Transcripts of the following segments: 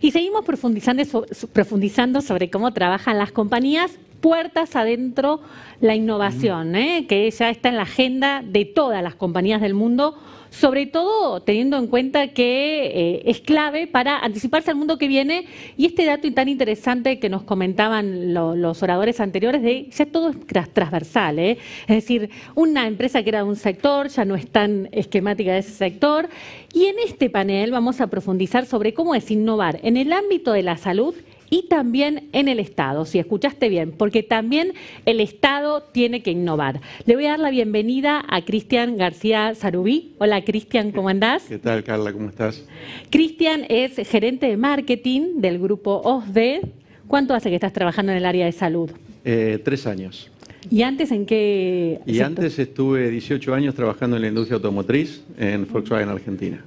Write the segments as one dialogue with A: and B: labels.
A: Y seguimos profundizando sobre cómo trabajan las compañías puertas adentro la innovación, que ya está en la agenda de todas las compañías del mundo, sobre todo teniendo en cuenta que es clave para anticiparse al mundo que viene. Y este dato tan interesante que nos comentaban los oradores anteriores, de ya todo es transversal, es decir, una empresa que era de un sector ya no es tan esquemática de ese sector. Y en este panel vamos a profundizar sobre cómo es innovar en el ámbito de la salud y también en el Estado, si escuchaste bien, porque también el Estado tiene que innovar. Le voy a dar la bienvenida a Cristian García Sarubí. Hola Cristian, ¿cómo andás?
B: ¿Qué tal, Carla? ¿Cómo estás?
A: Cristian es gerente de marketing del grupo OSDE. ¿Cuánto hace que estás trabajando en el área de salud?
B: 3 años.
A: ¿Y antes en qué sector?
B: Antes estuve 18 años trabajando en la industria automotriz en Volkswagen Argentina.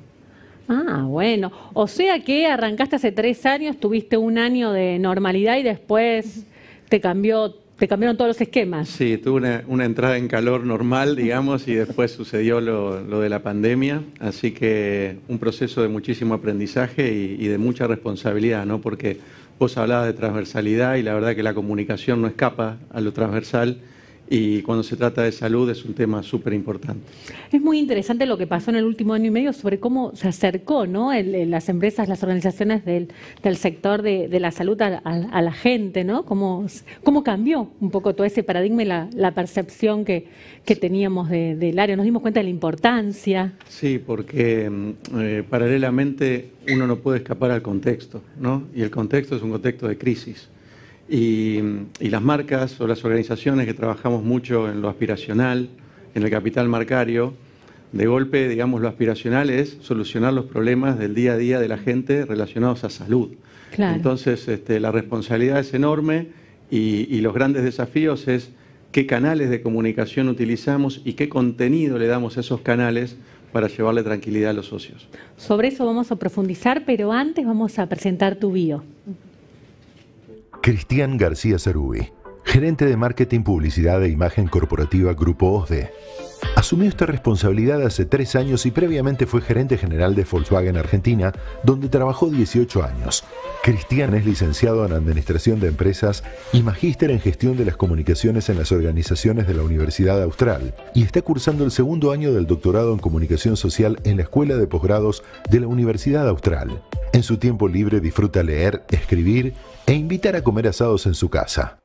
A: Ah, bueno. O sea que arrancaste hace 3 años, tuviste un año de normalidad y después te cambiaron todos los esquemas.
B: Sí, tuve una entrada en calor normal, digamos, y después sucedió lo de la pandemia. Así que un proceso de muchísimo aprendizaje y de mucha responsabilidad, ¿no? Porque vos hablabas de transversalidad y la verdad que la comunicación no escapa a lo transversal. Y cuando se trata de salud es un tema súper importante.
A: Es muy interesante lo que pasó en el último año y medio sobre cómo se acercó, ¿no? Las empresas, las organizaciones del sector de la salud a la gente, ¿no? Cómo cambió un poco todo ese paradigma y la percepción que teníamos del área. Nos dimos cuenta de la importancia.
B: Sí, porque paralelamente uno no puede escapar al contexto, ¿no? Y el contexto es un contexto de crisis. Y las marcas o las organizaciones que trabajamos mucho en lo aspiracional, en el capital marcario, de golpe, digamos, lo aspiracional es solucionar los problemas del día a día de la gente relacionados a salud.
A: Claro.
B: Entonces, la responsabilidad es enorme y los grandes desafíos es qué canales de comunicación utilizamos y qué contenido le damos a esos canales para llevarle tranquilidad a los socios.
A: Sobre eso vamos a profundizar, pero antes vamos a presentar tu bio.
C: Cristian García Sarubí, gerente de marketing, publicidad e imagen corporativa Grupo OSDE. Asumió esta responsabilidad hace 3 años y previamente fue gerente general de Volkswagen Argentina, donde trabajó 18 años. Cristian es licenciado en Administración de Empresas y magíster en Gestión de las Comunicaciones en las Organizaciones de la Universidad Austral, y está cursando el 2º año del doctorado en Comunicación Social en la Escuela de Posgrados de la Universidad Austral. En su tiempo libre disfruta leer, escribir e invitar a comer asados en su casa.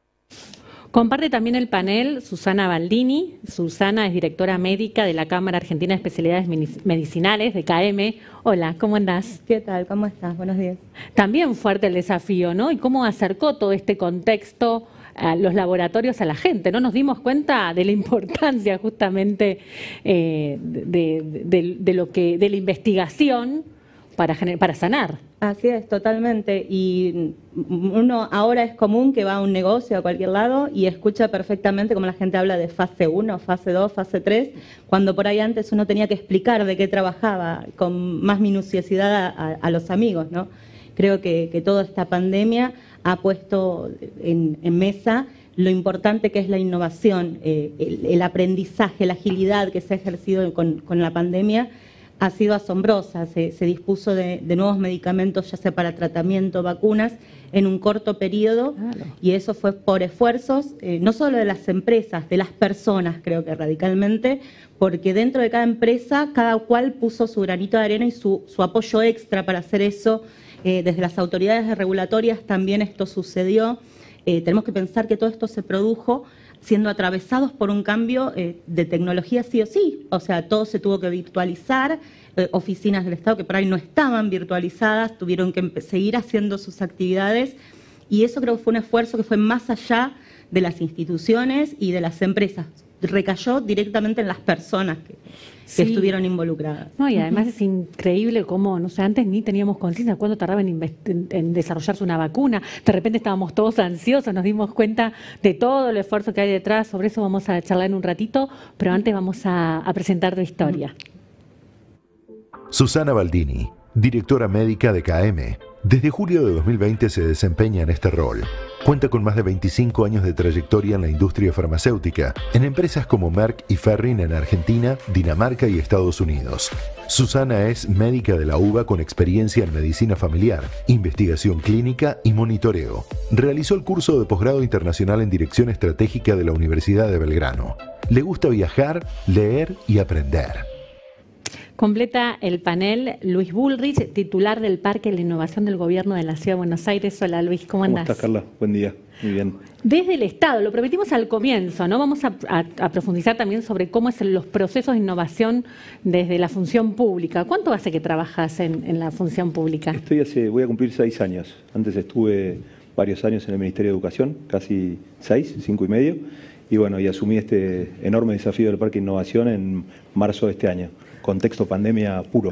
A: Comparte también el panel Susana Baldini. Susana es directora médica de la Cámara Argentina de Especialidades Medicinales, de KM. Hola, ¿cómo andás?
D: ¿Qué tal? ¿Cómo estás? Buenos días.
A: También fuerte el desafío, ¿no? Y cómo acercó todo este contexto a los laboratorios a la gente, ¿no? Nos dimos cuenta de la importancia justamente de la investigación para sanar.
D: Así es, totalmente. Y uno ahora es común que va a un negocio a cualquier lado y escucha perfectamente cómo la gente habla de fase 1, fase 2, fase 3, cuando por ahí antes uno tenía que explicar de qué trabajaba con más minuciosidad a los amigos, ¿no? Creo que toda esta pandemia ha puesto en mesa lo importante que es la innovación, el aprendizaje, la agilidad que se ha ejercido con la pandemia. Ha sido asombrosa, se dispuso de nuevos medicamentos, ya sea para tratamiento, vacunas, en un corto periodo. Claro. Y eso fue por esfuerzos, no solo de las empresas, de las personas, creo que radicalmente, porque dentro de cada empresa, cada cual puso su granito de arena y su apoyo extra para hacer eso. Desde las autoridades regulatorias también esto sucedió. Tenemos que pensar que todo esto se produjo siendo atravesados por un cambio de tecnología sí o sí. O sea, todo se tuvo que virtualizar, oficinas del Estado que por ahí no estaban virtualizadas, tuvieron que seguir haciendo sus actividades, y eso creo que fue un esfuerzo que fue más allá de las instituciones y de las empresas. Recayó directamente en las personas que estuvieron involucradas.
A: No, y además es increíble cómo, no sé, antes ni teníamos conciencia de cuánto tardaba en desarrollarse una vacuna. De repente estábamos todos ansiosos, nos dimos cuenta de todo el esfuerzo que hay detrás. Sobre eso vamos a charlar en un ratito, pero antes vamos a presentar tu historia.
C: Susana Baldini, directora médica de KM. Desde julio de 2020 se desempeña en este rol. Cuenta con más de 25 años de trayectoria en la industria farmacéutica, en empresas como Merck y Ferring en Argentina, Dinamarca y Estados Unidos. Susana es médica de la UBA con experiencia en medicina familiar, investigación clínica y monitoreo. Realizó el curso de posgrado internacional en dirección estratégica de la Universidad de Belgrano. Le gusta viajar, leer y aprender.
A: Completa el panel Luis Bullrich, titular del Parque de la Innovación del Gobierno de la Ciudad de Buenos Aires. Hola Luis, ¿cómo andás?
E: ¿Cómo estás, Carla? Buen día, muy bien.
A: Desde el Estado, lo prometimos al comienzo, ¿no? Vamos a profundizar también sobre cómo es los procesos de innovación desde la función pública. ¿Cuánto hace que trabajas en la función pública?
E: Voy a cumplir 6 años. Antes estuve varios años en el Ministerio de Educación, casi 5 y medio. Y bueno, y asumí este enorme desafío del Parque de Innovación en marzo de este año. Contexto pandemia puro.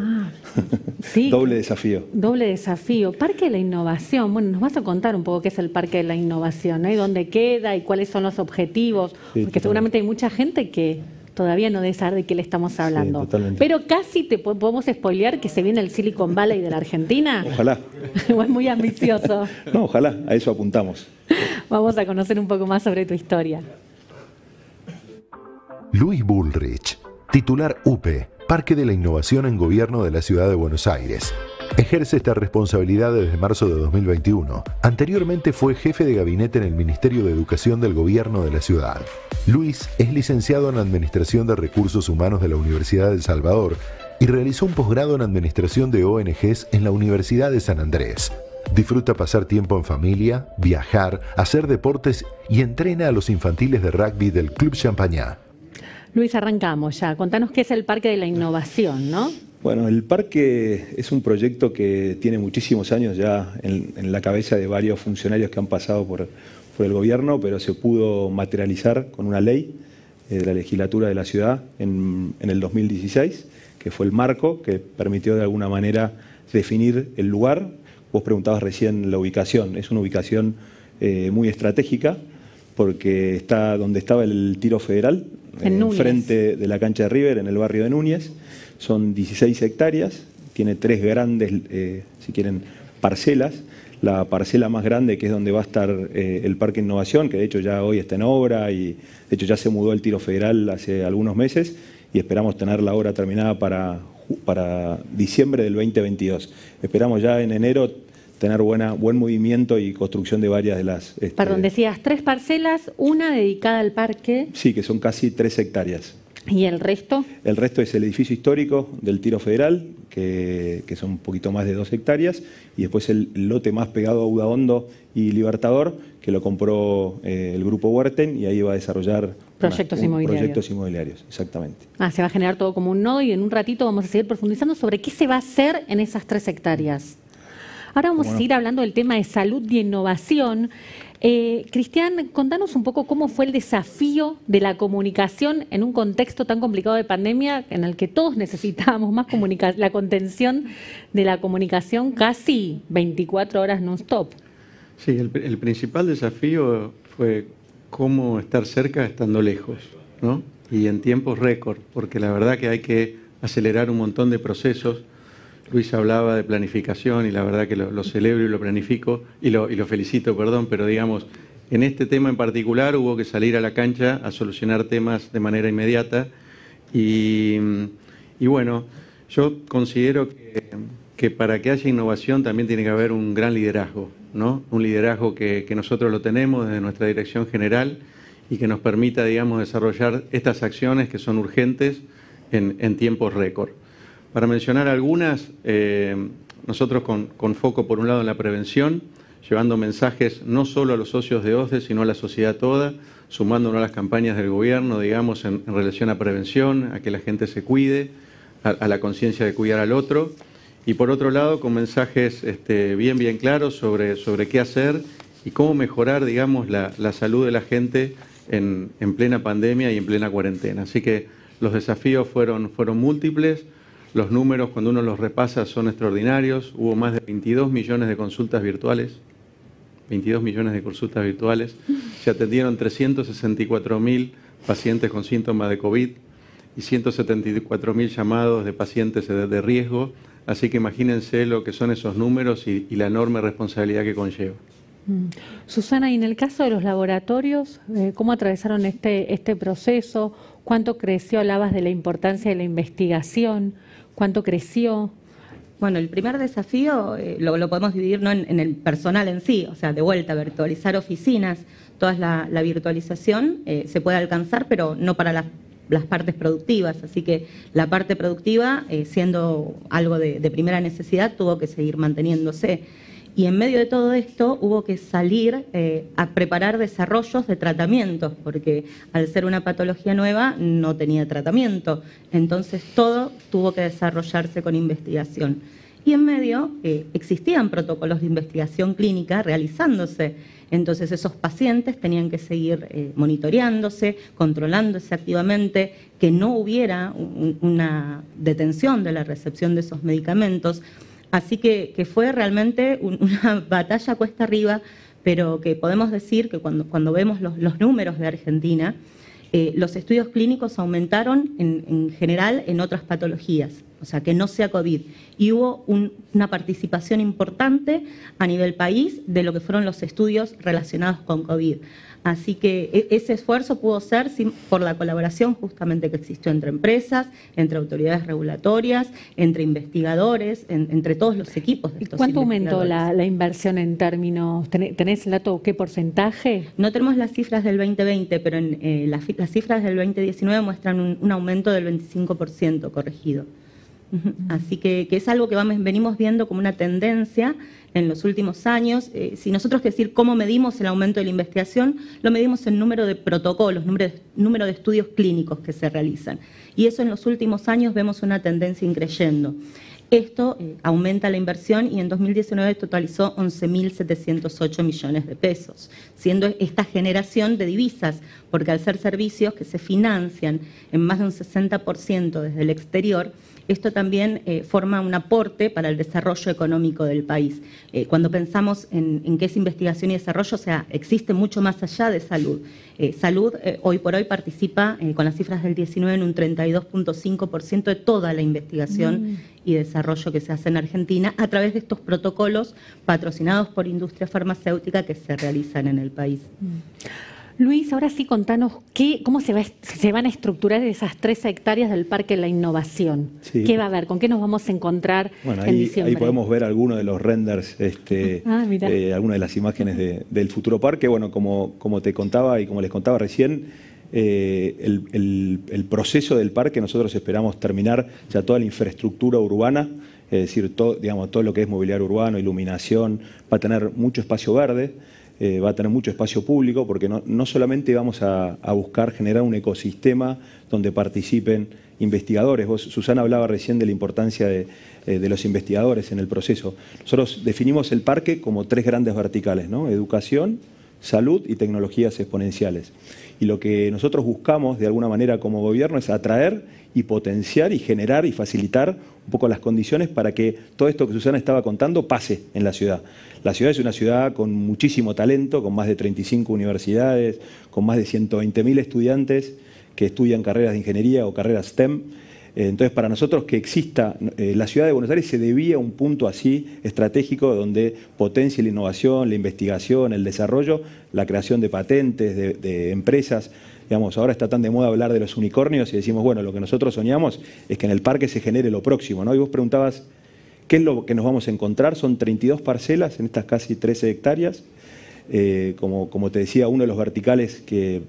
A: Sí,
E: Doble desafío.
A: Doble desafío. Parque de la Innovación. Bueno, nos vas a contar un poco qué es el Parque de la Innovación, ¿no? Y dónde queda y cuáles son los objetivos. Sí, porque seguramente hay mucha gente que todavía no debe saber de qué le estamos hablando. Sí, totalmente. Pero casi te podemos spoilear que se viene el Silicon Valley de la Argentina.
E: Ojalá.
A: Es muy ambicioso.
E: No, ojalá. A eso apuntamos.
A: Vamos a conocer un poco más sobre tu historia.
C: Luis Bullrich, titular UPE, Parque de la Innovación en Gobierno de la Ciudad de Buenos Aires. Ejerce esta responsabilidad desde marzo de 2021. Anteriormente fue jefe de gabinete en el Ministerio de Educación del Gobierno de la ciudad. Luis es licenciado en Administración de Recursos Humanos de la Universidad de El Salvador y realizó un posgrado en Administración de ONGs en la Universidad de San Andrés. Disfruta pasar tiempo en familia, viajar, hacer deportes y entrena a los infantiles de rugby del Club Champañá.
A: Luis, arrancamos ya. Contanos qué es el Parque de la Innovación, ¿no?
E: Bueno, el parque es un proyecto que tiene muchísimos años ya en la cabeza de varios funcionarios que han pasado por el gobierno, pero se pudo materializar con una ley de la legislatura de la ciudad en el 2016, que fue el marco que permitió de alguna manera definir el lugar. Vos preguntabas recién la ubicación. Es una ubicación muy estratégica porque está donde estaba el Tiro Federal, frente de la cancha de River, en el barrio de Núñez. Son 16 hectáreas, tiene 3 grandes, si quieren, parcelas. La parcela más grande, que es donde va a estar el Parque de Innovación, que de hecho ya hoy está en obra y de hecho ya se mudó el Tiro Federal hace algunos meses y esperamos tener la obra terminada para diciembre del 2022. Esperamos ya en enero tener buen movimiento y construcción de varias de las...
A: Perdón, decías 3 parcelas, una dedicada al parque.
E: Sí, que son casi 3 hectáreas.
A: ¿Y el resto?
E: El resto es el edificio histórico del Tiro Federal, que son un poquito más de 2 hectáreas, y después el lote más pegado a Udaondo y Libertador, que lo compró el grupo Huerten, y ahí va a desarrollar
A: proyectos
E: inmobiliarios, exactamente.
A: Se va a generar todo como un nodo, y en un ratito vamos a seguir profundizando sobre qué se va a hacer en esas 3 hectáreas. Ahora vamos a seguir hablando del tema de salud y innovación. Cristian, contanos un poco cómo fue el desafío de la comunicación en un contexto tan complicado de pandemia en el que todos necesitábamos más la contención de la comunicación casi 24 horas non-stop.
B: Sí, el principal desafío fue cómo estar cerca estando lejos, ¿no? Y en tiempos récord, porque la verdad que hay que acelerar un montón de procesos. Luis hablaba de planificación y la verdad que lo celebro y lo planifico y lo felicito, perdón, pero digamos, en este tema en particular hubo que salir a la cancha a solucionar temas de manera inmediata y bueno, yo considero que para que haya innovación también tiene que haber un gran liderazgo, ¿no? Un liderazgo que nosotros lo tenemos desde nuestra dirección general y que nos permita, digamos, desarrollar estas acciones que son urgentes en tiempos récord. Para mencionar algunas, nosotros con foco por un lado en la prevención, llevando mensajes no solo a los socios de OSDE, sino a la sociedad toda, sumándonos a las campañas del gobierno, digamos, en relación a prevención, a que la gente se cuide, a la conciencia de cuidar al otro. Y por otro lado, con mensajes bien claros sobre qué hacer y cómo mejorar, digamos, la salud de la gente en plena pandemia y en plena cuarentena. Así que los desafíos fueron múltiples. Los números, cuando uno los repasa, son extraordinarios. Hubo más de 22 millones de consultas virtuales. 22 millones de consultas virtuales. Se atendieron 364.000 pacientes con síntomas de COVID y 174.000 llamados de pacientes de riesgo. Así que imagínense lo que son esos números y la enorme responsabilidad que conlleva.
A: Susana, y en el caso de los laboratorios, ¿cómo atravesaron este proceso? ¿Cuánto creció? Hablabas de la importancia de la investigación. ¿Cuánto creció?
D: Bueno, el primer desafío lo podemos dividir no en el personal en sí, o sea, de vuelta, virtualizar oficinas, toda la virtualización se puede alcanzar, pero no para las partes productivas. Así que la parte productiva, siendo algo de primera necesidad, tuvo que seguir manteniéndose. Y en medio de todo esto hubo que salir a preparar desarrollos de tratamientos, porque al ser una patología nueva no tenía tratamiento. Entonces todo tuvo que desarrollarse con investigación. Y en medio existían protocolos de investigación clínica realizándose. Entonces esos pacientes tenían que seguir monitoreándose, controlándose activamente, que no hubiera una detención de la recepción de esos medicamentos. Así que fue realmente una batalla cuesta arriba, pero que podemos decir que cuando vemos los números de Argentina, los estudios clínicos aumentaron en general en otras patologías, o sea, que no sea COVID. Y hubo una participación importante a nivel país de lo que fueron los estudios relacionados con COVID. Así que ese esfuerzo pudo ser por la colaboración justamente que existió entre empresas, entre autoridades regulatorias, entre investigadores, entre todos los equipos de estos
A: ¿Cuánto
D: investigadores.
A: aumentó la inversión en términos? ¿Tenés el dato qué porcentaje?
D: No tenemos las cifras del 2020, pero las cifras del 2019 muestran un aumento del 25% corregido. Así que es algo que venimos viendo como una tendencia en los últimos años. Si nosotros decir cómo medimos el aumento de la investigación, lo medimos en número de protocolos, número de estudios clínicos que se realizan. Y eso en los últimos años vemos una tendencia increyendo. Esto aumenta la inversión y en 2019 totalizó 11.708 millones de pesos, siendo esta generación de divisas, porque al ser servicios que se financian en más de un 60% desde el exterior, esto también forma un aporte para el desarrollo económico del país. Cuando pensamos en qué es investigación y desarrollo, o sea, existe mucho más allá de salud. Salud hoy por hoy participa con las cifras del 19 en un 32.5% de toda la investigación y desarrollo que se hace en Argentina a través de estos protocolos patrocinados por industria farmacéutica que se realizan en el país.
A: Luis, ahora sí contanos cómo se van a estructurar esas 13 hectáreas del Parque de la Innovación.
E: Sí.
A: ¿Qué va a haber? ¿Con qué nos vamos a encontrar en diciembre?
E: Ahí podemos ver algunos de los renders, algunas de las imágenes del futuro parque. Bueno, como te contaba y como les contaba recién, el proceso del parque nosotros esperamos terminar ya toda la infraestructura urbana, es decir, todo lo que es mobiliario urbano, iluminación, va a tener mucho espacio verde. Va a tener mucho espacio público porque no solamente vamos a buscar generar un ecosistema donde participen investigadores. Susana hablaba recién de la importancia de los investigadores en el proceso. Nosotros definimos el parque como 3 grandes verticales, ¿no? Educación, salud y tecnologías exponenciales. Y lo que nosotros buscamos de alguna manera como gobierno es atraer y potenciar y generar y facilitar un poco las condiciones para que todo esto que Susana estaba contando pase en la ciudad. La ciudad es una ciudad con muchísimo talento, con más de 35 universidades, con más de 120.000 estudiantes que estudian carreras de ingeniería o carreras STEM. Entonces, para nosotros que exista, la ciudad de Buenos Aires se debía a un punto así estratégico donde potencie la innovación, la investigación, el desarrollo, la creación de patentes, de empresas. Digamos, ahora está tan de moda hablar de los unicornios y decimos, bueno, lo que nosotros soñamos es que en el parque se genere lo próximo, ¿no? Y vos preguntabas, ¿qué es lo que nos vamos a encontrar? Son 32 parcelas en estas casi 13 hectáreas. Como te decía, uno de los verticales que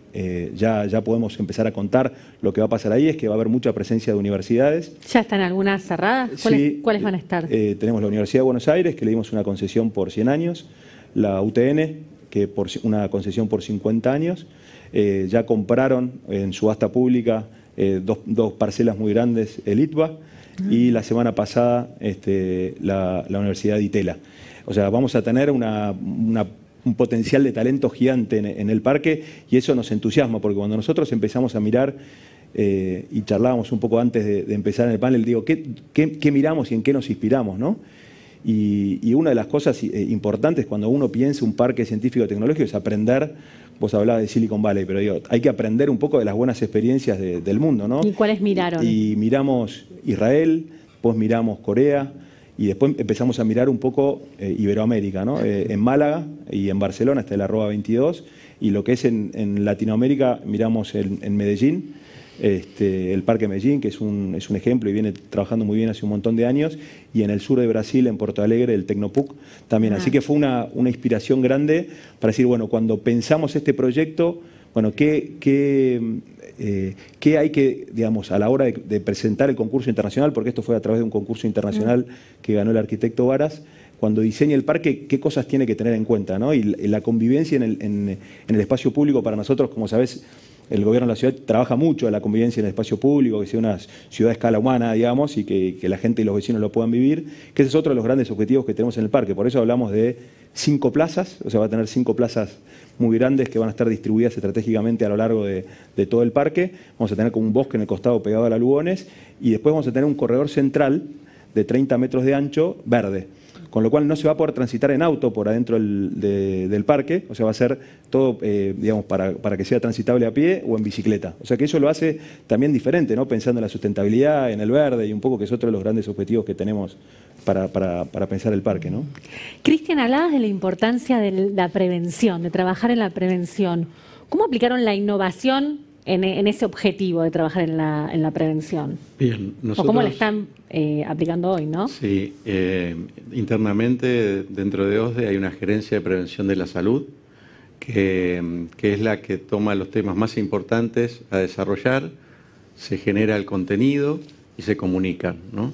E: ya podemos empezar a contar lo que va a pasar ahí es que va a haber mucha presencia de universidades.
A: ¿Ya están algunas cerradas? ¿Cuáles van a estar?
E: Tenemos la Universidad de Buenos Aires, que le dimos una concesión por 100 años, la UTN, que una concesión por 50 años. Ya compraron en subasta pública dos parcelas muy grandes, el ITBA, y la semana pasada la Universidad de Itela. O sea, vamos a tener un potencial de talento gigante en el parque y eso nos entusiasma, porque cuando nosotros empezamos a mirar, y charlábamos un poco antes de empezar en el panel, digo, ¿qué miramos y en qué nos inspiramos, ¿no? Y una de las cosas importantes cuando uno piensa un parque científico-tecnológico es aprender. Vos hablabas de Silicon Valley, pero digo, hay que aprender un poco de las buenas experiencias del mundo, ¿no?
A: ¿Y cuáles miraron?
E: Y miramos Israel, después miramos Corea y después empezamos a mirar un poco Iberoamérica, ¿no? En Málaga y en Barcelona está el @22 y lo que es en Latinoamérica miramos en Medellín, el Parque Medellín, que es un ejemplo y viene trabajando muy bien hace un montón de años, y en el sur de Brasil, en Porto Alegre, el Tecnopuc también. Así que fue una inspiración grande para decir, bueno, cuando pensamos este proyecto, bueno, ¿qué hay que, digamos, a la hora de presentar el concurso internacional, porque esto fue a través de un concurso internacional que ganó el arquitecto Varas, cuando diseña el parque, qué cosas tiene que tener en cuenta, ¿no? Y la convivencia en el espacio público para nosotros, como sabés, el gobierno de la ciudad trabaja mucho en la convivencia en el espacio público, que sea una ciudad a escala humana, digamos, y que la gente y los vecinos lo puedan vivir, que ese es otro de los grandes objetivos que tenemos en el parque. Por eso hablamos de 5 plazas, o sea, va a tener 5 plazas muy grandes que van a estar distribuidas estratégicamente a lo largo de todo el parque. Vamos a tener como un bosque en el costado pegado a la Lugones, y después vamos a tener un corredor central de 30 metros de ancho, verde. Con lo cual no se va a poder transitar en auto por adentro del parque, o sea, va a ser todo, digamos, para que sea transitable a pie o en bicicleta. O sea que eso lo hace también diferente, ¿no? Pensando en la sustentabilidad, en el verde y un poco que es otro de los grandes objetivos que tenemos para pensar el parque, ¿no?
A: Cristian, hablabas de la importancia de la prevención, de trabajar en la prevención. ¿Cómo aplicaron la innovación en ese objetivo de trabajar en la prevención?
B: Bien, nosotros,
A: ¿O cómo la están aplicando hoy, no?
B: Sí, internamente dentro de OSDE hay una gerencia de prevención de la salud que es la que toma los temas más importantes a desarrollar, se genera el contenido y se comunican, ¿no?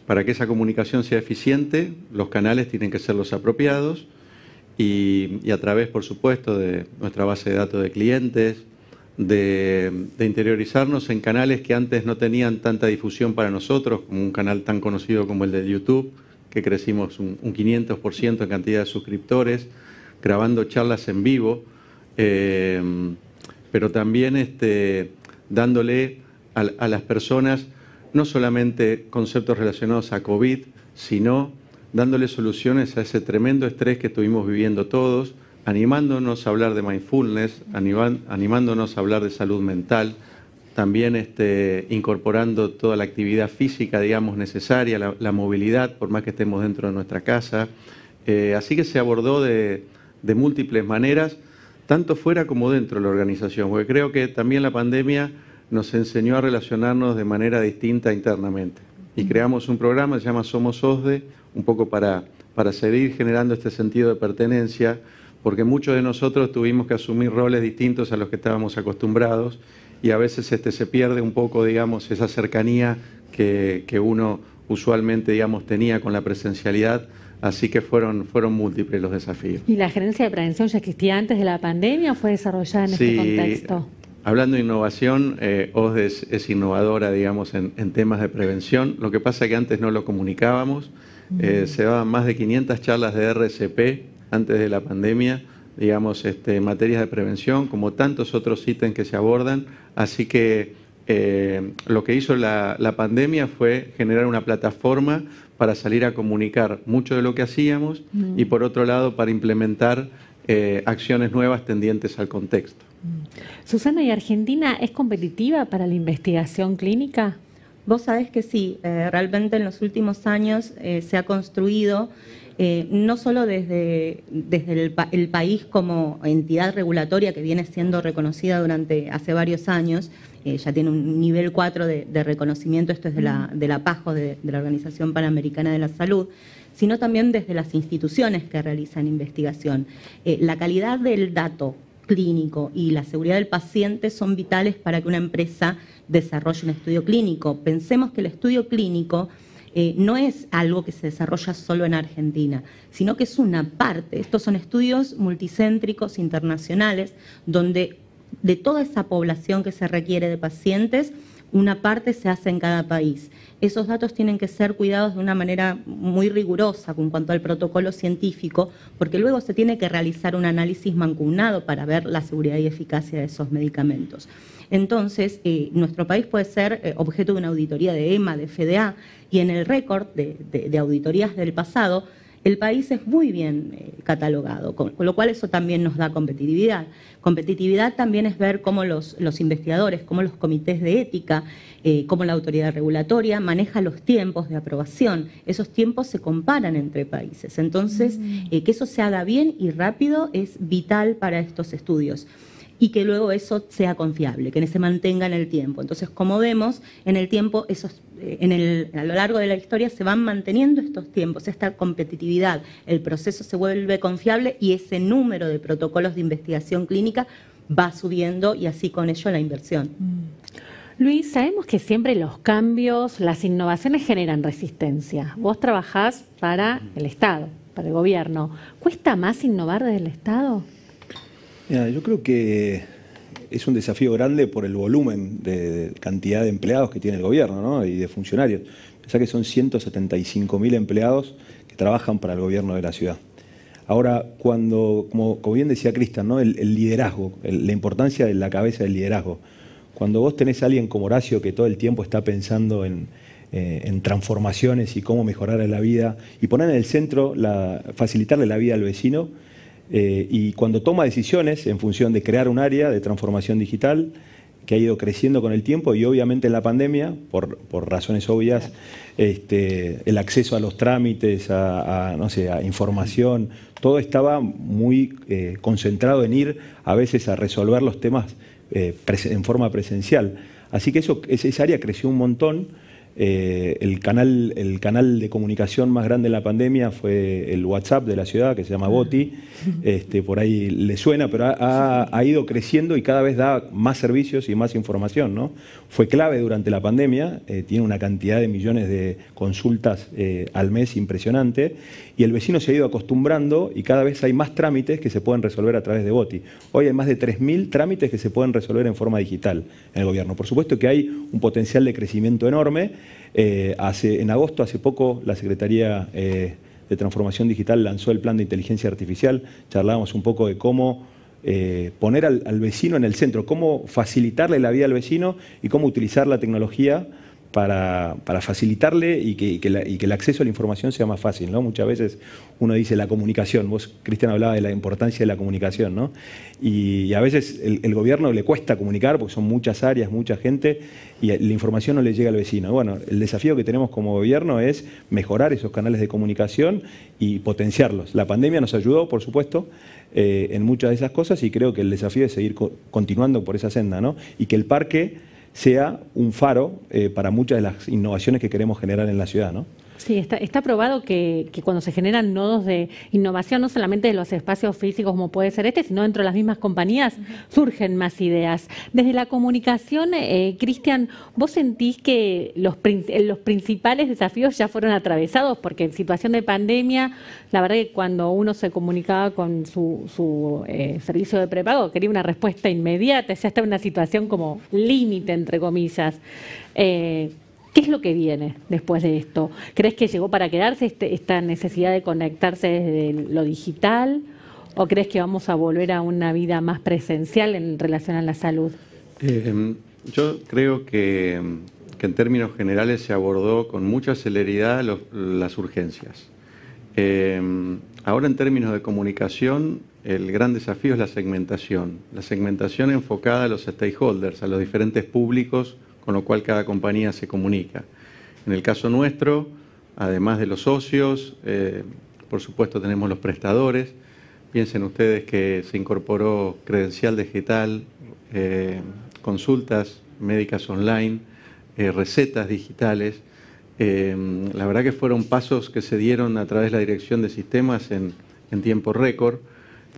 B: Para que esa comunicación sea eficiente, los canales tienen que ser los apropiados y a través, por supuesto, de nuestra base de datos de clientes, de interiorizarnos en canales que antes no tenían tanta difusión para nosotros, como un canal tan conocido como el de YouTube, que crecimos un 500% en cantidad de suscriptores, grabando charlas en vivo, pero también dándole a las personas no solamente conceptos relacionados a COVID, sino dándole soluciones a ese tremendo estrés que estuvimos viviendo todos, animándonos a hablar de mindfulness, animándonos a hablar de salud mental, también incorporando toda la actividad física, digamos, necesaria, la movilidad, por más que estemos dentro de nuestra casa. Así que se abordó de múltiples maneras, tanto fuera como dentro de la organización, porque creo que también la pandemia nos enseñó a relacionarnos de manera distinta internamente. Y creamos un programa que se llama Somos OSDE, un poco para seguir generando este sentido de pertenencia, porque muchos de nosotros tuvimos que asumir roles distintos a los que estábamos acostumbrados y a veces se pierde un poco, digamos, esa cercanía que uno usualmente, digamos, tenía con la presencialidad. Así que fueron múltiples los desafíos.
A: ¿Y la gerencia de prevención ya existía antes de la pandemia o fue desarrollada en este contexto?
B: Hablando de innovación, OSDE es innovadora, digamos, en temas de prevención. Lo que pasa es que antes no lo comunicábamos. Se daban más de 500 charlas de RCP antes de la pandemia, digamos, en materias de prevención, como tantos otros ítems que se abordan. Así que lo que hizo la pandemia fue generar una plataforma para salir a comunicar mucho de lo que hacíamos y, por otro lado, para implementar acciones nuevas tendientes al contexto.
A: Susana, ¿y Argentina es competitiva para la investigación clínica?
D: Vos sabés que sí, realmente en los últimos años se ha construido, no solo desde el país como entidad regulatoria que viene siendo reconocida hace varios años, ya tiene un nivel 4 de reconocimiento, esto es de la PAJO, de la Organización Panamericana de la Salud, sino también desde las instituciones que realizan investigación. La calidad del dato clínico y la seguridad del paciente son vitales para que una empresa desarrolle un estudio clínico. Pensemos que el estudio clínico no es algo que se desarrolla solo en Argentina, sino que es una parte. Estos son estudios multicéntricos internacionales donde de toda esa población que se requiere de pacientes, una parte se hace en cada país. Esos datos tienen que ser cuidados de una manera muy rigurosa en cuanto al protocolo científico, porque luego se tiene que realizar un análisis mancomunado para ver la seguridad y eficacia de esos medicamentos. Entonces, nuestro país puede ser objeto de una auditoría de EMA, de FDA, y en el récord de auditorías del pasado, el país es muy bien catalogado, con lo cual eso también nos da competitividad. Competitividad también es ver cómo los investigadores, cómo los comités de ética, cómo la autoridad regulatoria maneja los tiempos de aprobación. Esos tiempos se comparan entre países. Entonces, que eso se haga bien y rápido es vital para estos estudios. y que luego eso sea confiable, que se mantenga en el tiempo. Entonces, como vemos, en el tiempo, a lo largo de la historia se van manteniendo estos tiempos, esta competitividad, el proceso se vuelve confiable y ese número de protocolos de investigación clínica va subiendo y así con ello la inversión.
A: Luis, sabemos que siempre los cambios, las innovaciones generan resistencia. Vos trabajás para el Estado, para el gobierno. ¿Cuesta más innovar desde el Estado?
E: Mira, yo creo que es un desafío grande por el volumen de cantidad de empleados que tiene el gobierno, ¿no? Y de funcionarios. Pensá que son 175.000 empleados que trabajan para el gobierno de la ciudad. Ahora, como bien decía Cristian, ¿no? El liderazgo, la importancia de la cabeza del liderazgo. Cuando vos tenés a alguien como Horacio que todo el tiempo está pensando en transformaciones y cómo mejorar la vida y poner en el centro, facilitarle la vida al vecino, y cuando toma decisiones en función de crear un área de transformación digital que ha ido creciendo con el tiempo y obviamente en la pandemia, por razones obvias, el acceso a los trámites, no sé, a información, todo estaba muy concentrado en ir a veces a resolver los temas en forma presencial. Así que esa área creció un montón. El canal de comunicación más grande en la pandemia fue el WhatsApp de la ciudad, que se llama Boti. Por ahí le suena, pero ha ido creciendo y cada vez da más servicios y más información, ¿no? Fue clave durante la pandemia, tiene una cantidad de millones de consultas al mes impresionante, y el vecino se ha ido acostumbrando y cada vez hay más trámites que se pueden resolver a través de Boti. Hoy hay más de 3.000 trámites que se pueden resolver en forma digital en el gobierno. Por supuesto que hay un potencial de crecimiento enorme. En agosto, hace poco, la Secretaría de Transformación Digital lanzó el plan de inteligencia artificial. Charlábamos un poco de cómo poner al vecino en el centro, cómo facilitarle la vida al vecino y cómo utilizar la tecnología para facilitarle y que el acceso a la información sea más fácil, ¿no? Muchas veces uno dice la comunicación, vos, Cristian, hablaba de la importancia de la comunicación, ¿no? Y a veces el gobierno le cuesta comunicar porque son muchas áreas, mucha gente, y la información no le llega al vecino. Bueno, el desafío que tenemos como gobierno es mejorar esos canales de comunicación y potenciarlos. La pandemia nos ayudó, por supuesto, en muchas de esas cosas, y creo que el desafío es seguir continuando por esa senda, ¿no? Y que el parque sea un faro para muchas de las innovaciones que queremos generar en la ciudad, ¿no?
A: Sí, está probado que cuando se generan nodos de innovación, no solamente de los espacios físicos como puede ser sino dentro de las mismas compañías, surgen más ideas. Desde la comunicación, Cristian, ¿vos sentís que los principales desafíos ya fueron atravesados? Porque en situación de pandemia, la verdad que cuando uno se comunicaba con su servicio de prepago, quería una respuesta inmediata, ya estaba en una situación como límite, entre comillas. ¿Qué es lo que viene después de esto? ¿Crees que llegó para quedarse esta necesidad de conectarse desde lo digital? ¿O crees que vamos a volver a una vida más presencial en relación a la salud?
B: Yo creo que en términos generales se abordó con mucha celeridad las urgencias. Ahora, en términos de comunicación, el gran desafío es la segmentación enfocada a los stakeholders, a los diferentes públicos con lo cual cada compañía se comunica. En el caso nuestro, además de los socios, por supuesto tenemos los prestadores. Piensen ustedes que se incorporó credencial digital, consultas médicas online, recetas digitales. La verdad que fueron pasos que se dieron a través de la dirección de sistemas en tiempo récord.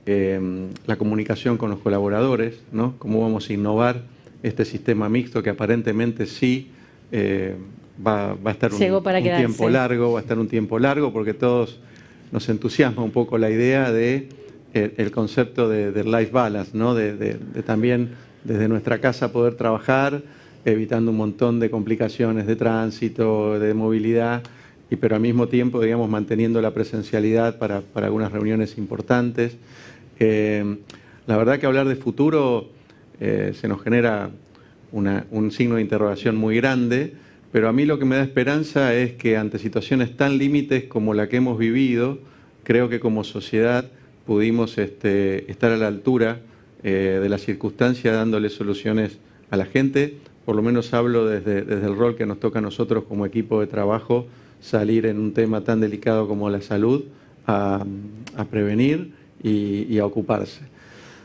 B: La comunicación con los colaboradores, ¿no? Cómo vamos a innovar este sistema mixto que aparentemente sí va a estar un tiempo largo, va a estar un tiempo largo porque todos nos entusiasma un poco la idea de el concepto de life balance, ¿no? De también desde nuestra casa poder trabajar, evitando un montón de complicaciones de tránsito, de movilidad, pero al mismo tiempo, digamos, manteniendo la presencialidad para algunas reuniones importantes. La verdad que hablar de futuro se nos genera un signo de interrogación muy grande, pero a mí lo que me da esperanza es que ante situaciones tan límites como la que hemos vivido, creo que como sociedad pudimos estar a la altura de la circunstancia dándole soluciones a la gente. Por lo menos hablo desde el rol que nos toca a nosotros como equipo de trabajo, salir en un tema tan delicado como la salud, a prevenir y a ocuparse.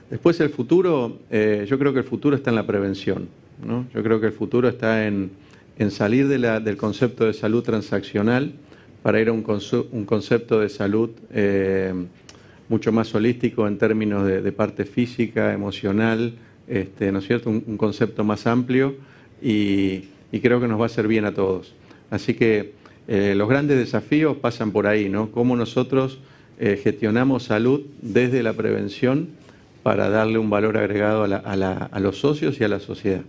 B: Después el futuro, yo creo que el futuro está en la prevención, ¿no? Yo creo que el futuro está en salir del concepto de salud transaccional para ir a un concepto de salud mucho más holístico en términos de parte física, emocional, ¿no es cierto? Un concepto más amplio y creo que nos va a hacer bien a todos. Así que los grandes desafíos pasan por ahí, ¿no? Cómo nosotros gestionamos salud desde la prevención para darle un valor agregado a los socios y a la sociedad.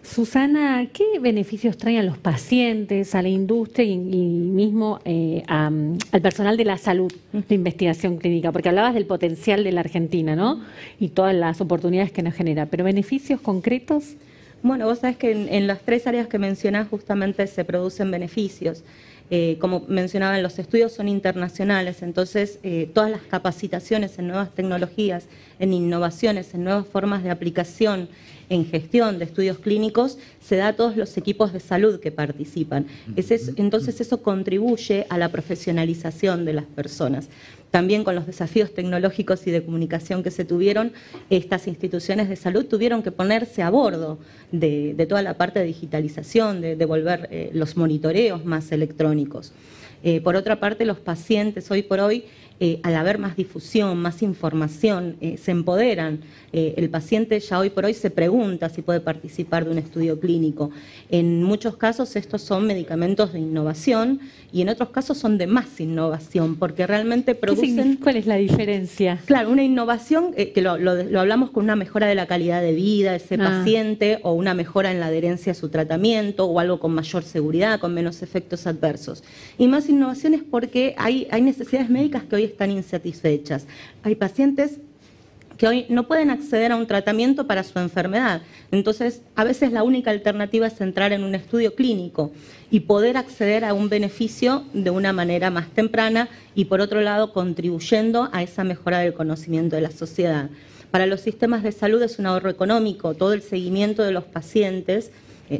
A: Susana, ¿qué beneficios traen a los pacientes, a la industria y mismo al personal de la salud de investigación clínica? Porque hablabas del potencial de la Argentina, ¿no? Y todas las oportunidades que nos genera, pero ¿beneficios concretos?
D: Bueno, vos sabés que en las 3 áreas que mencionás justamente se producen beneficios. Como mencionaba, los estudios son internacionales, entonces todas las capacitaciones en nuevas tecnologías, en innovaciones, en nuevas formas de aplicación, en gestión de estudios clínicos, se da a todos los equipos de salud que participan. Entonces eso contribuye a la profesionalización de las personas. También con los desafíos tecnológicos y de comunicación que se tuvieron, estas instituciones de salud tuvieron que ponerse a bordo de toda la parte de digitalización, de volver los monitoreos más electrónicos. Por otra parte, los pacientes hoy por hoy, al haber más difusión, más información, se empoderan. El paciente ya hoy por hoy se pregunta si puede participar de un estudio clínico. En muchos casos estos son medicamentos de innovación y en otros casos son de más innovación, porque realmente producen...
A: ¿Cuál es la diferencia?
D: Claro, una innovación que lo hablamos con una mejora de la calidad de vida de ese paciente, o una mejora en la adherencia a su tratamiento, o algo con mayor seguridad, con menos efectos adversos. Y más innovaciones porque hay necesidades médicas que hoy están insatisfechas. Hay pacientes que hoy no pueden acceder a un tratamiento para su enfermedad. Entonces, a veces la única alternativa es entrar en un estudio clínico y poder acceder a un beneficio de una manera más temprana y, por otro lado, contribuyendo a esa mejora del conocimiento de la sociedad. Para los sistemas de salud es un ahorro económico. Todo el seguimiento de los pacientes,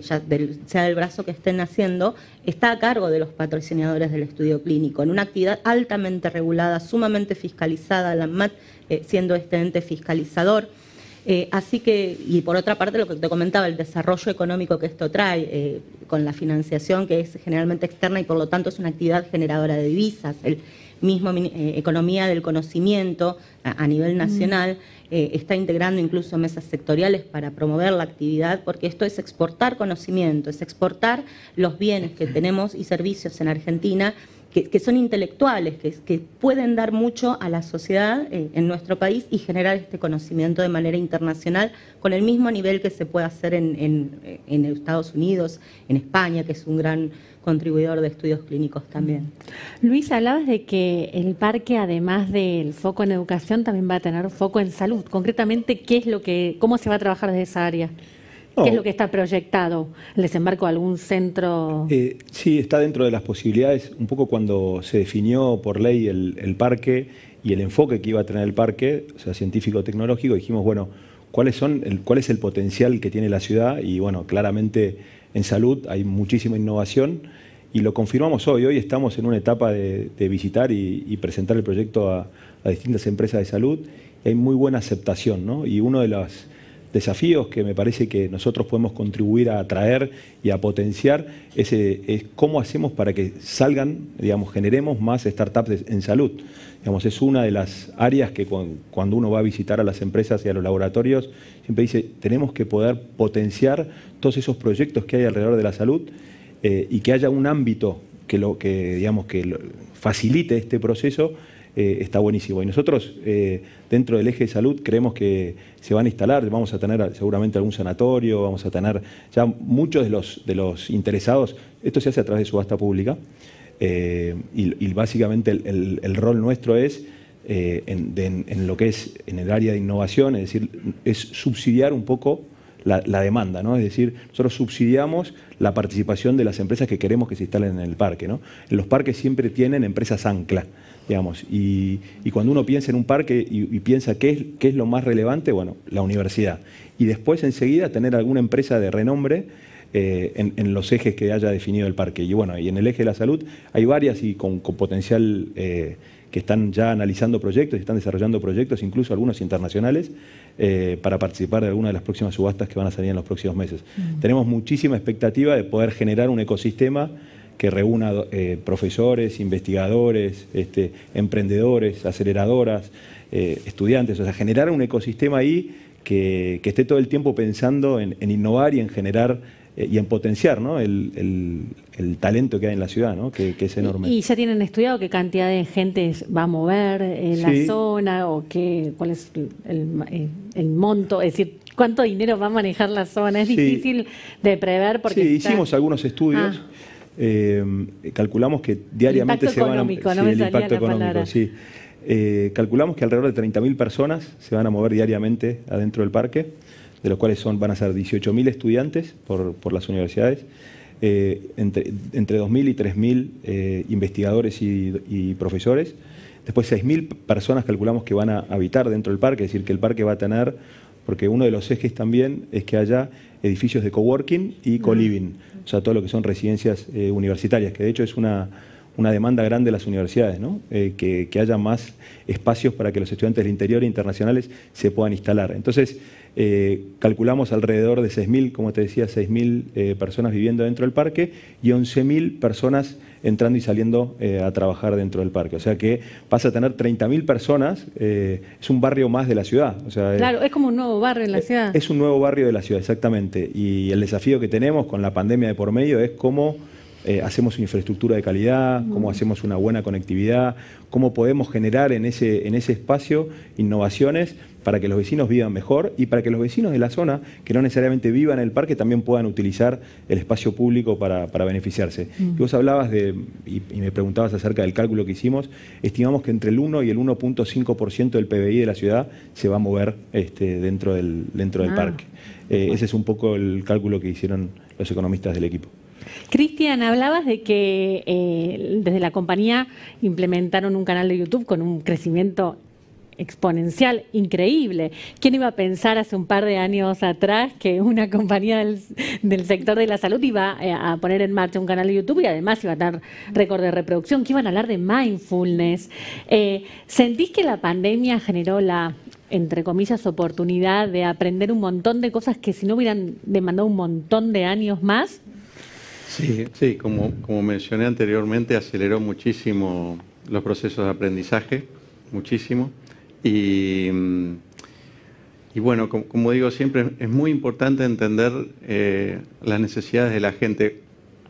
D: sea del brazo que estén haciendo, está a cargo de los patrocinadores del estudio clínico, en una actividad altamente regulada, sumamente fiscalizada, la ANMAT siendo este ente fiscalizador. Así que, y por otra parte, lo que te comentaba, el desarrollo económico que esto trae, con la financiación que es generalmente externa y por lo tanto es una actividad generadora de divisas, el mismo economía del conocimiento a nivel nacional, está integrando incluso mesas sectoriales para promover la actividad, porque esto es exportar conocimiento, es exportar los bienes que tenemos y servicios en Argentina que son intelectuales, que pueden dar mucho a la sociedad en nuestro país y generar este conocimiento de manera internacional con el mismo nivel que se puede hacer en Estados Unidos, en España, que es un gran contribuidor de estudios clínicos también.
A: Luis, hablabas de que el parque, además del foco en educación, también va a tener foco en salud. Concretamente, ¿cómo se va a trabajar desde esa área? ¿Qué es lo que está proyectado? ¿El desembarco de algún centro?
E: Sí, está dentro de las posibilidades. Un poco cuando se definió por ley el parque y el enfoque que iba a tener el parque, o sea, científico-tecnológico, dijimos, bueno, ¿cuál es el potencial que tiene la ciudad? Y bueno, claramente en salud hay muchísima innovación y lo confirmamos hoy. Hoy estamos en una etapa de visitar y presentar el proyecto a distintas empresas de salud y hay muy buena aceptación, ¿no? Y uno de los desafíos que me parece que nosotros podemos contribuir a atraer y a potenciar es cómo hacemos para que salgan, digamos, generemos más startups en salud. Digamos, es una de las áreas que cuando uno va a visitar a las empresas y a los laboratorios, siempre dice, tenemos que poder potenciar todos esos proyectos que hay alrededor de la salud y que haya un ámbito que facilite este proceso. Está buenísimo. Y nosotros, dentro del eje de salud, creemos que se van a instalar, vamos a tener seguramente algún sanatorio, vamos a tener ya muchos de los interesados. Esto se hace a través de subasta pública y básicamente el rol nuestro es, en lo que es en el área de innovación, es decir, es subsidiar un poco la demanda, ¿no? Es decir, nosotros subsidiamos la participación de las empresas que queremos que se instalen en el parque, ¿no? En los parques siempre tienen empresas ancla, digamos, y cuando uno piensa en un parque y piensa qué es lo más relevante, bueno, la universidad. Y después enseguida tener alguna empresa de renombre en los ejes que haya definido el parque. Y bueno, y en el eje de la salud hay varias y con potencial que que están ya analizando proyectos y están desarrollando proyectos, incluso algunos internacionales, para participar de alguna de las próximas subastas que van a salir en los próximos meses. Tenemos muchísima expectativa de poder generar un ecosistema que reúna profesores, investigadores, emprendedores, aceleradoras, estudiantes, o sea, generar un ecosistema ahí que esté todo el tiempo pensando en innovar y en generar y en potenciar, ¿no?, el talento que hay en la ciudad, ¿no?, que es enorme.
A: ¿Y ya tienen estudiado qué cantidad de gente va a mover en la zona o cuál es el monto? Es decir, ¿cuánto dinero va a manejar la zona? Es difícil de prever porque...
E: Sí, hicimos algunos estudios. Calculamos que diariamente se van a...
A: el impacto económico,
E: sí. Calculamos que alrededor de 30.000 personas se van a mover diariamente adentro del parque, de los cuales van a ser 18.000 estudiantes por las universidades, entre 2.000 y 3.000 investigadores y profesores. Después 6.000 personas calculamos que van a habitar dentro del parque, es decir, que el parque va a tener, porque uno de los ejes también es que haya edificios de coworking y co-living, o sea, todo lo que son residencias universitarias, que de hecho es una demanda grande de las universidades, ¿no? Que haya más espacios para que los estudiantes del interior e internacionales se puedan instalar. Entonces, calculamos alrededor de 6.000, como te decía, 6.000 personas viviendo dentro del parque y 11.000 personas entrando y saliendo a trabajar dentro del parque. O sea que pasa a tener 30.000 personas, es un barrio más de la ciudad. O sea,
A: claro, es como un nuevo barrio en la ciudad.
E: Es un nuevo barrio de la ciudad, exactamente. Y el desafío que tenemos con la pandemia de por medio es cómo hacemos una infraestructura de calidad, cómo hacemos una buena conectividad, cómo podemos generar en ese espacio innovaciones para que los vecinos vivan mejor y para que los vecinos de la zona, que no necesariamente vivan en el parque, también puedan utilizar el espacio público para beneficiarse. Y vos hablabas y me preguntabas acerca del cálculo que hicimos, estimamos que entre el 1 y el 1.5% del PBI de la ciudad se va a mover dentro del parque. Ese es un poco el cálculo que hicieron los economistas del equipo.
A: Cristian, hablabas de que desde la compañía implementaron un canal de YouTube con un crecimiento exponencial increíble. ¿Quién iba a pensar hace un par de años atrás que una compañía del sector de la salud iba a poner en marcha un canal de YouTube y además iba a dar récord de reproducción, que iban a hablar de mindfulness? ¿Sentís que la pandemia generó la, entre comillas, oportunidad de aprender un montón de cosas que si no hubieran demandado un montón de años más?
B: Sí, como mencioné anteriormente, aceleró muchísimo los procesos de aprendizaje, muchísimo. Y bueno, como digo siempre, es muy importante entender las necesidades de la gente.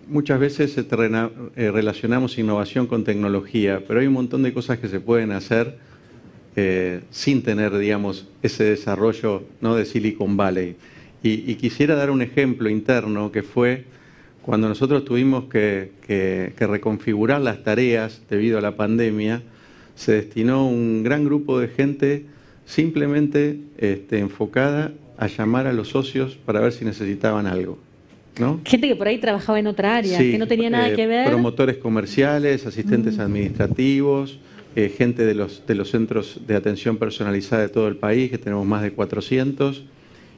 B: Muchas veces relacionamos innovación con tecnología, pero hay un montón de cosas que se pueden hacer sin tener, digamos, ese desarrollo, ¿no?, de Silicon Valley. Y quisiera dar un ejemplo interno que fue cuando nosotros tuvimos que reconfigurar las tareas debido a la pandemia. Se destinó un gran grupo de gente simplemente enfocada a llamar a los socios para ver si necesitaban algo, ¿no?
A: Gente que por ahí trabajaba en otra área, que no tenía nada que ver.
B: Promotores comerciales, asistentes administrativos, gente de los centros de atención personalizada de todo el país, que tenemos más de 400.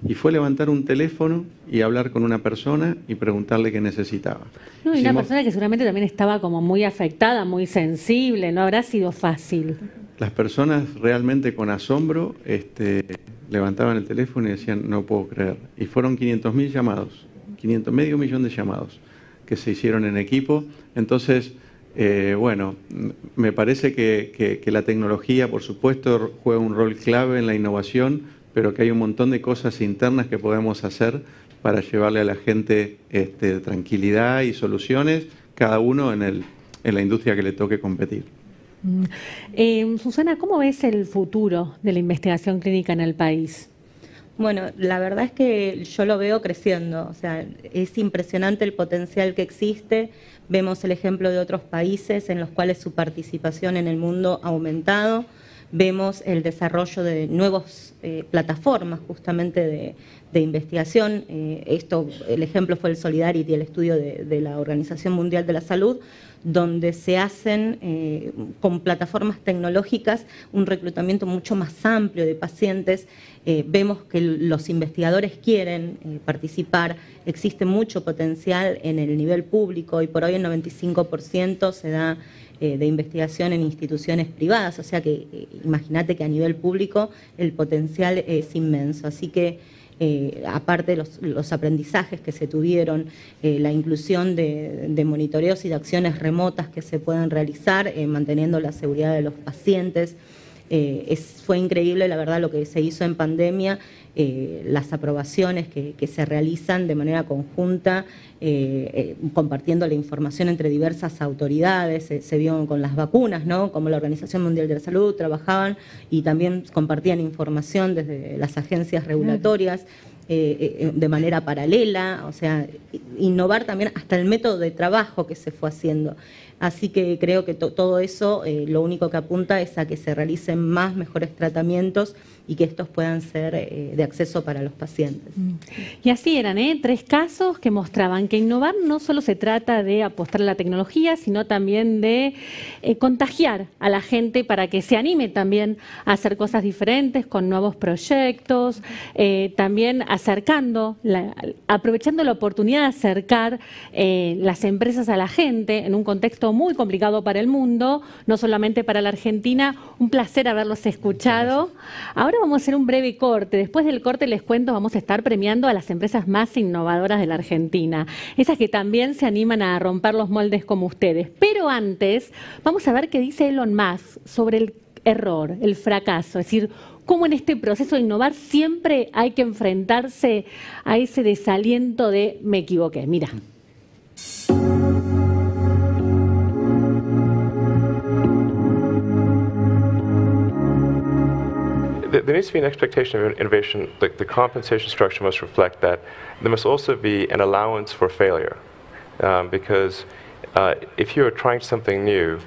B: Y fue levantar un teléfono y hablar con una persona y preguntarle qué necesitaba.
A: No, y una persona que seguramente también estaba como muy afectada, muy sensible, no habrá sido fácil.
B: Las personas realmente con asombro levantaban el teléfono y decían, no puedo creer. Y fueron 500.000 llamados, medio millón de llamados que se hicieron en equipo. Entonces, bueno, me parece que la tecnología, por supuesto, juega un rol clave en la innovación, pero que hay un montón de cosas internas que podemos hacer para llevarle a la gente tranquilidad y soluciones, cada uno en la industria que le toque competir.
A: Susana, ¿cómo ves el futuro de la investigación clínica en el país?
D: Bueno, la verdad es que yo lo veo creciendo, o sea, es impresionante el potencial que existe. Vemos el ejemplo de otros países en los cuales su participación en el mundo ha aumentado. Vemos el desarrollo de nuevas plataformas justamente de investigación. El ejemplo fue el Solidarity, el estudio de la Organización Mundial de la Salud, donde se hacen con plataformas tecnológicas un reclutamiento mucho más amplio de pacientes. Vemos que los investigadores quieren participar, existe mucho potencial en el nivel público y por hoy el 95% se da de investigación en instituciones privadas, o sea que imagínate que a nivel público el potencial es inmenso. Así que aparte de los aprendizajes que se tuvieron, la inclusión de monitoreos y de acciones remotas que se puedan realizar, manteniendo la seguridad de los pacientes. Fue increíble, la verdad, lo que se hizo en pandemia, las aprobaciones que se realizan de manera conjunta, compartiendo la información entre diversas autoridades. Se vio con las vacunas, ¿no? Como la Organización Mundial de la Salud trabajaban y también compartían información desde las agencias regulatorias de manera paralela, o sea, innovar también hasta el método de trabajo que se fue haciendo. Así que creo que todo eso lo único que apunta es a que se realicen mejores tratamientos y que estos puedan ser de acceso para los pacientes.
A: Y así eran, 3 casos que mostraban que innovar no solo se trata de apostar a la tecnología, sino también de contagiar a la gente para que se anime también a hacer cosas diferentes con nuevos proyectos, también aprovechando la oportunidad de acercar las empresas a la gente en un contexto muy complicado para el mundo, no solamente para la Argentina. Un placer haberlos escuchado. Ahora vamos a hacer un breve corte. Después del corte, les cuento, vamos a estar premiando a las empresas más innovadoras de la Argentina, esas que también se animan a romper los moldes como ustedes. Pero antes, vamos a ver qué dice Elon Musk sobre el error, el fracaso, es decir, cómo en este proceso de innovar siempre hay que enfrentarse a ese desaliento de me equivoqué. Mira.
F: There needs to be an expectation of innovation. The compensation structure must reflect that. There must also be an allowance for failure, because if you're trying something new,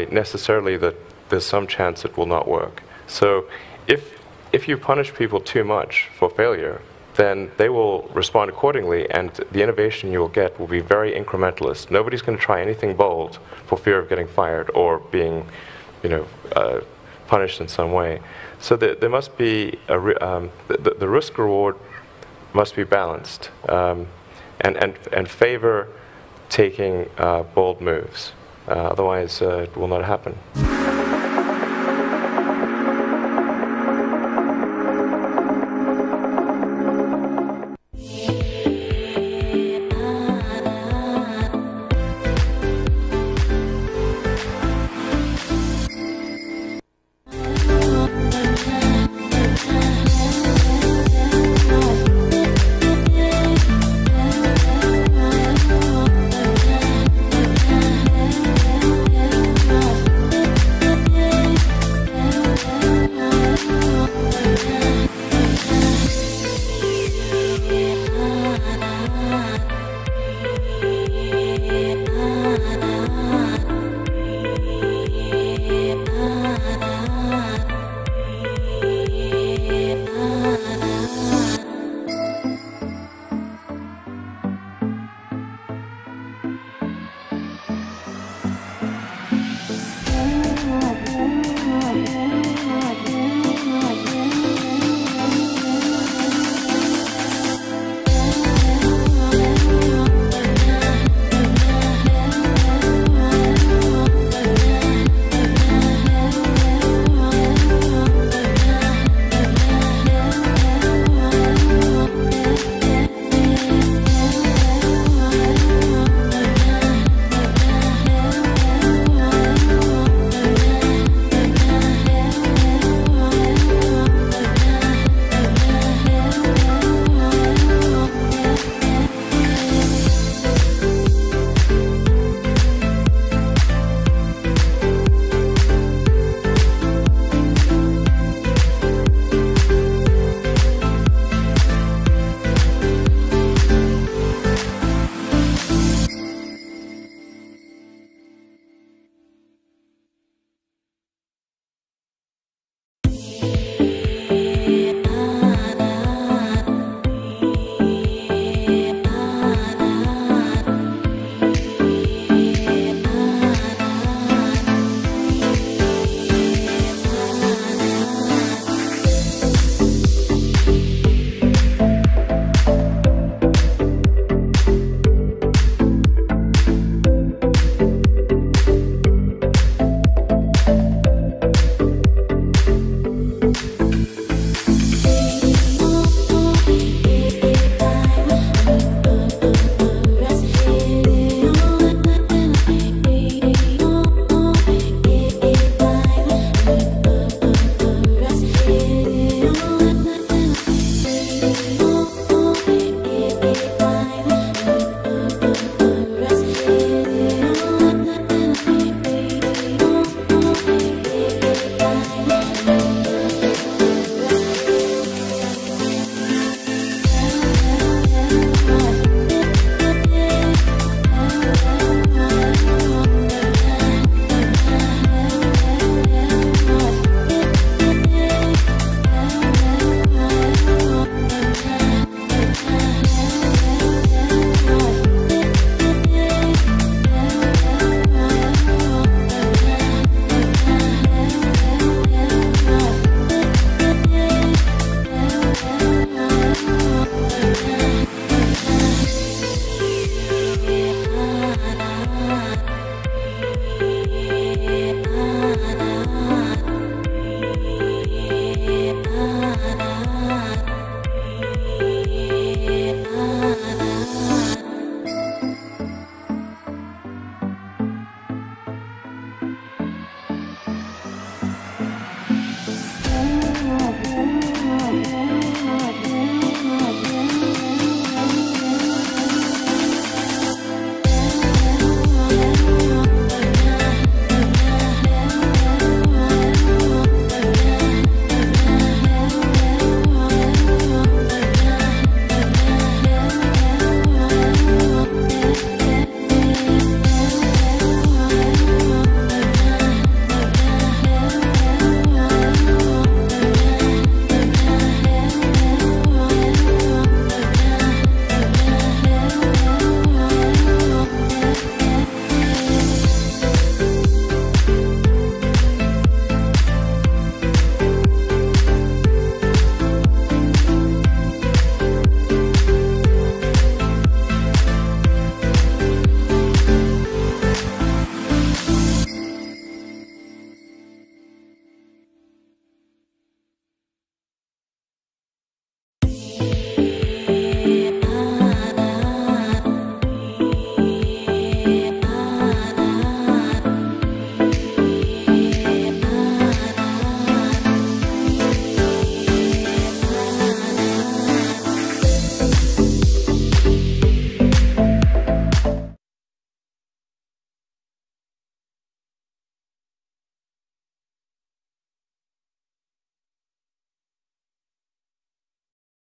F: necessarily there's some chance it will not work. So if you punish people too much for failure, then they will respond accordingly, and the innovation you will get will be very incrementalist. Nobody's going to try anything bold for fear of getting fired or being, punished in some way. So there must be the risk reward must be balanced, and favor taking bold moves. Otherwise, it will not happen.